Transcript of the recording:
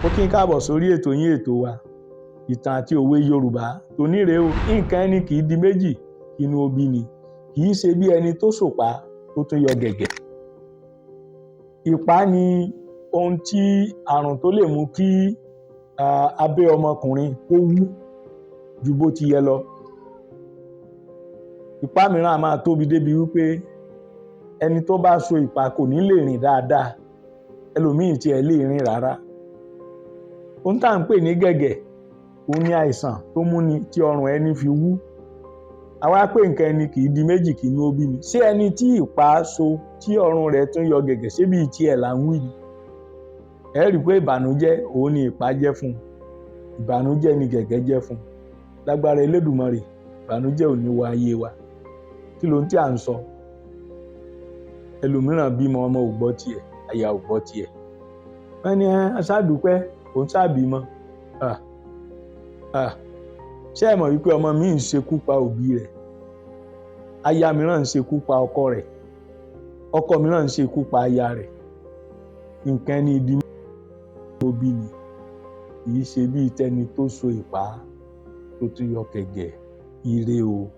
Ó kí n káàbọ̀ sórí ètò yín ètò wa ìtàn àti òwe Yorùbá tó níre o. Nǹkan ẹni kì í di méjì inú obì ni, kì í ṣe bí ẹni tó sòpá tó tún yọ gẹ̀gẹ̀. Ìpá ni ohun tí àrùn tó lè mú kí abẹ́ ọmọkùnrin kó wú ju bó ti yẹ lọ. Ìpá mìíràn a máa tóbi débi wípé ẹni tó bá so ìpá kò ní lè rìn dáadáa, ẹlòmíì tí ẹ lè rìn rárá. Ohun tá à ń pè ní gẹ̀gẹ̀, òun ni àìsàn tó múni tí ọrùn ẹni fi wú. Àwa pé nǹkan ẹni kì í di méjì kí inú obì ni. Ṣé ẹni tí ìpá so tí ọrùn rẹ̀ tún yọ gẹ̀gẹ̀ ṣé bí tiẹ̀ là ń wí ni? Ẹ rí i pé ìbànújẹ́ òun ni ìpá jẹ́ fún un, ìbànújẹ́ ni gẹ̀gẹ̀ jẹ́ fún un. Lágbára Elédùmarè, ìbànújẹ́ ò ní wọ ayé wa. Kí ló ń tí à ń sọ? Ẹlòmíràn bímọ ọmọ ò gbọ́ tiẹ̀, aya ò gbọ́ tiẹ̀. Wọ́n ní aṣáàdúpẹ́ òun ṣàbímọ. Ṣé ẹ mọ̀ wípé ọmọ mi ń ṣekú pa òbí rẹ̀? Aya mìíràn ń ṣekú pa ọkọ rẹ̀, ọkọ mìíràn ń ṣekú pa aya rẹ̀. Nǹkan ẹni di obì ni, kì í ṣe bí tẹni tó so ìpá tó tún yọ gẹ̀gẹ̀. Ire o.